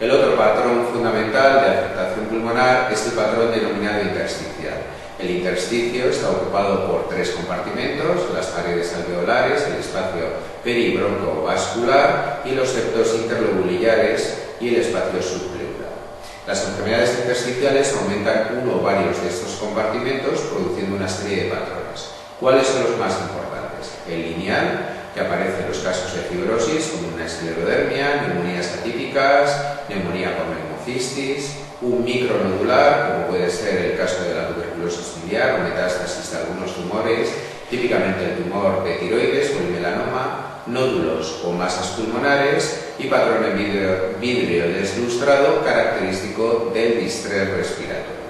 El otro patrón fundamental de afectación pulmonar es el patrón denominado intersticial. El intersticio está ocupado por tres compartimentos: las paredes alveolares, el espacio peribroncovascular y los septos interlobulillares y el espacio subpleural. Las enfermedades intersticiales aumentan uno o varios de estos compartimentos, produciendo una serie de patrones. ¿Cuáles son los más importantes? El lineal, que aparece en los casos de fibrosis, como una esclerodermia, neumonías atípicas, neumonía por neumocistis, un micronodular, como puede ser el caso de la tuberculosis biliar o metástasis de algunos tumores, típicamente el tumor de tiroides o el melanoma, nódulos o masas pulmonares y patrón en vidrio deslustrado característico del distrés respiratorio.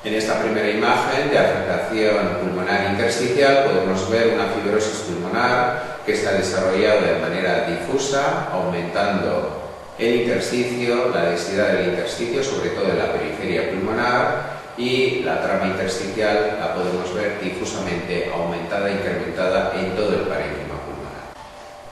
En esta primera imagen de afectación pulmonar intersticial podemos ver una fibrosis pulmonar que está desarrollada de manera difusa, aumentando el intersticio, la densidad del intersticio, sobre todo en la periferia pulmonar, y la trama intersticial la podemos ver difusamente aumentada e incrementada en todo el parénquima pulmonar.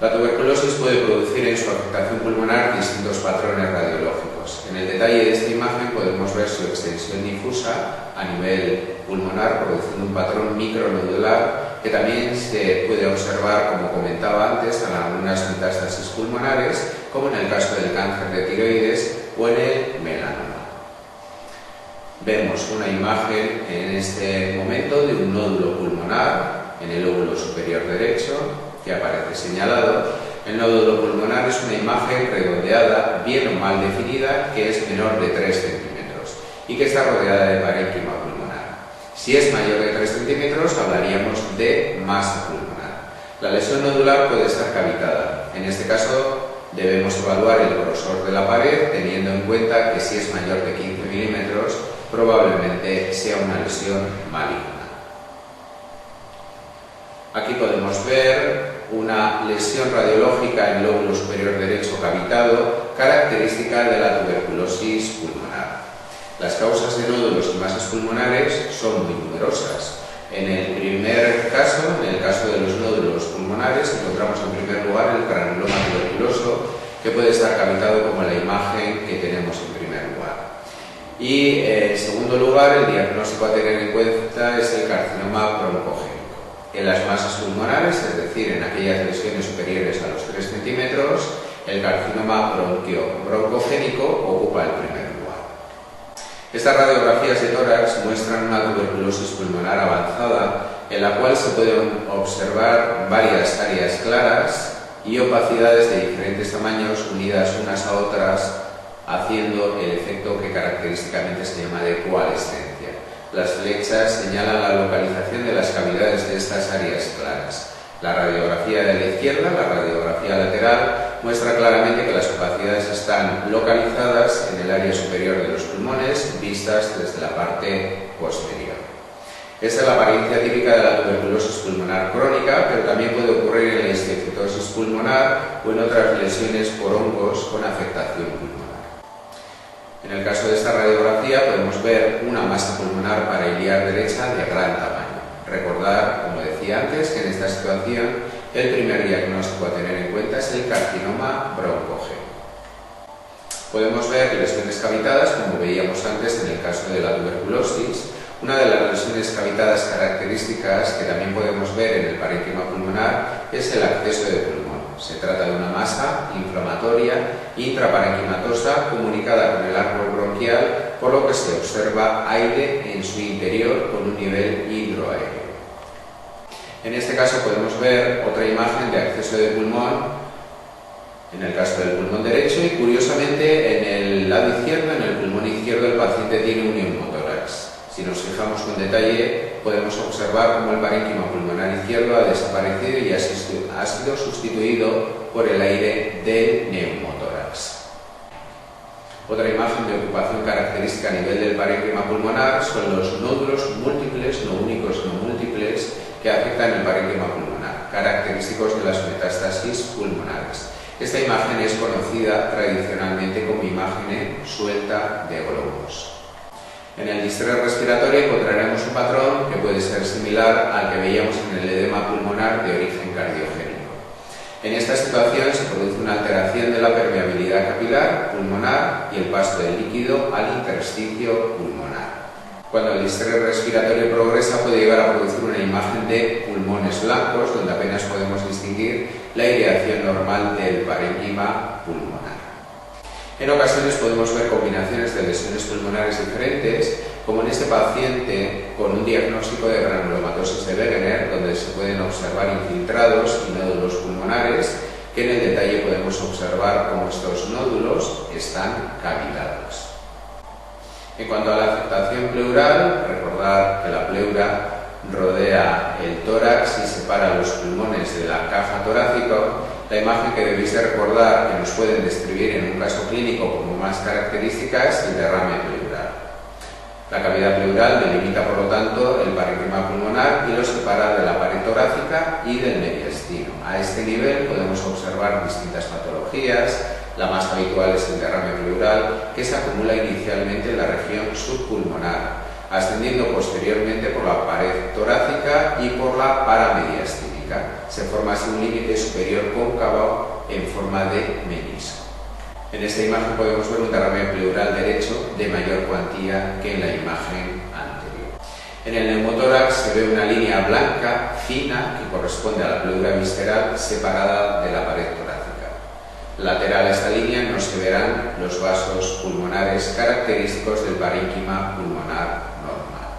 La tuberculosis puede producir en su afectación pulmonar distintos patrones radiológicos. En el detalle de esta imagen podemos ver su extensión difusa a nivel pulmonar, produciendo un patrón micronodular que también se puede observar, como comentaba antes, en algunas metástasis pulmonares, como en el caso del cáncer de tiroides o en el melanoma. Vemos una imagen en este momento de un nódulo pulmonar en el lóbulo superior derecho, que aparece señalado. El nódulo pulmonar es una imagen redondeada, bien o mal definida, que es menor de 3 centímetros y que está rodeada de parénquima pulmonar. Si es mayor de 3 centímetros, hablaríamos de masa pulmonar. La lesión nodular puede estar cavitada. En este caso, debemos evaluar el grosor de la pared, teniendo en cuenta que si es mayor de 15 milímetros, probablemente sea una lesión maligna. Aquí podemos ver una lesión radiológica en el lóbulo superior derecho cavitado, característica de la tuberculosis pulmonar. Las causas de nódulos y masas pulmonares son muy numerosas. En el primer caso, en el caso de los nódulos pulmonares, encontramos en primer lugar el granuloma tuberculoso, que puede estar cavitado como la imagen que tenemos en primer lugar. Y en segundo lugar, el diagnóstico a tener en cuenta es el carcinoma broncogénico. En las masas pulmonares, es decir, en aquellas lesiones superiores a los 3 centímetros, el carcinoma broncogénico ocupa el primer lugar. Estas radiografías de tórax muestran una tuberculosis pulmonar avanzada, en la cual se pueden observar varias áreas claras y opacidades de diferentes tamaños unidas unas a otras, haciendo el efecto que característicamente se llama de coalescencia. Las flechas señalan la localización de las cavidades de estas áreas claras. La radiografía de la izquierda, la radiografía lateral, muestra claramente que las opacidades están localizadas en el área superior de los pulmones, vistas desde la parte posterior. Esta es la apariencia típica de la tuberculosis pulmonar crónica, pero también puede ocurrir en la histiocytosis pulmonar o en otras lesiones por hongos con afectación pulmonar. En el caso de esta radiografía podemos ver una masa pulmonar parailiar derecha de gran tamaño. Recordar, como decía antes, que en esta situación el primer diagnóstico a tener en cuenta es el carcinoma broncogénico. Podemos ver lesiones cavitadas, como veíamos antes en el caso de la tuberculosis. Una de las lesiones cavitadas características que también podemos ver en el parénquima pulmonar es el acceso de pulmón. Se trata de una masa inflamatoria intraparenquimatosa comunicada con el árbol bronquial, por lo que se observa aire en su interior con un nivel hidroaéreo. En este caso podemos ver otra imagen de acceso de pulmón en el caso del pulmón derecho y, curiosamente, en el lado izquierdo, en el pulmón izquierdo, el paciente tiene un neumotórax. Si nos fijamos con detalle, podemos observar cómo el parénquima pulmonar izquierdo ha desaparecido y ha sido sustituido por el aire del neumotórax. Otra imagen de ocupación característica a nivel del parénquima pulmonar son los nódulos múltiples, no únicos, no múltiples, que afectan el parénquima pulmonar, característicos de las metástasis pulmonares. Esta imagen es conocida tradicionalmente como imagen suelta de globos. En el distrés respiratorio encontraremos un patrón que puede ser similar al que veíamos en el edema pulmonar de origen cardiogénico. En esta situación se produce una alteración de la permeabilidad capilar capilar pulmonar y el paso del líquido al intersticio pulmonar. Cuando el distrés respiratorio progresa puede llegar a producir una imagen de pulmones blancos, donde apenas podemos distinguir la aireación normal del parénquima pulmonar. En ocasiones podemos ver combinaciones de lesiones pulmonares diferentes, como en este paciente con un diagnóstico de granulomatosis de Wegener, donde se pueden observar infiltrados y nódulos pulmonares, que en el detalle podemos observar cómo estos nódulos están cavitados. En cuanto a la afectación pleural, recordar que la pleura rodea el tórax y separa los pulmones de la caja torácica. La imagen que debéis de recordar, que nos pueden describir en un caso clínico como más característica, es el derrame pleural. La cavidad pleural delimita, por lo tanto, el parénquima pulmonar y lo separa de la pared torácica y del mediastino. A este nivel podemos observar distintas patologías. La más habitual es el derrame pleural, que se acumula inicialmente en la región subpulmonar, ascendiendo posteriormente por la pared torácica y por la paramediastínica. Se forma así un límite superior cóncavo en forma de menisco. En esta imagen podemos ver un derrame pleural derecho de mayor cuantía que en la imagen anterior. En el neumotórax se ve una línea blanca fina que corresponde a la pleura visceral separada de la pared torácica. Lateral a esta línea no se verán los vasos pulmonares característicos del parénquima pulmonar normal.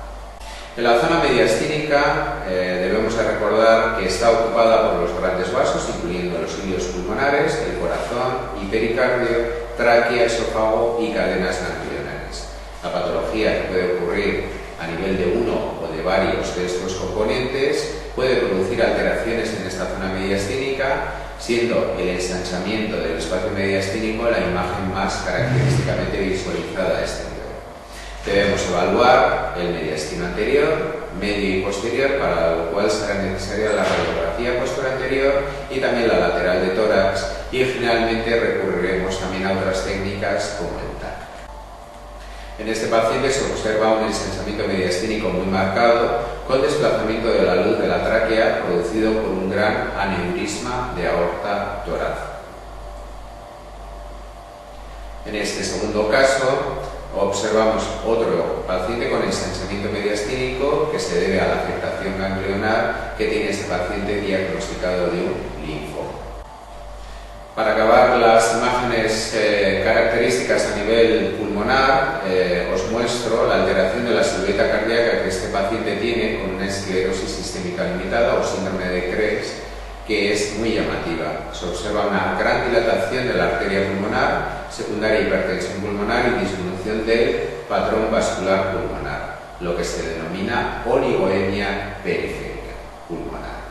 En la zona mediastínica debemos de recordar que está ocupada por los grandes vasos, incluyendo los ilios pulmonares, el corazón y pericardio, tráquea, esófago y cadenas ganglionares. La patología que puede ocurrir a nivel de uno o de varios de estos componentes puede producir alteraciones en esta zona mediastínica, siendo el ensanchamiento del espacio mediastínico la imagen más característicamente visualizada a este nivel. Debemos evaluar el mediastino anterior, medio y posterior, para lo cual será necesaria la radiografía posterior y también la lateral de tórax, y finalmente recurriremos también a otras técnicas como el TAC. En este paciente se observa un ensanchamiento mediastínico muy marcado, con desplazamiento de la luz de la tráquea producido por un gran aneurisma de aorta torácica. En este segundo caso observamos otro paciente con ensanchamiento mediastínico que se debe a la afectación ganglionar que tiene este paciente diagnosticado de un linfoma. Para acabar las imágenes características a nivel pulmonar, os muestro la alteración de la silueta cardíaca que este paciente tiene con una esclerosis sistémica limitada o síndrome de Krebs, que es muy llamativa. Se observa una gran dilatación de la arteria pulmonar, secundaria hipertensión pulmonar y disminución del patrón vascular pulmonar, lo que se denomina oligoemia periférica pulmonar.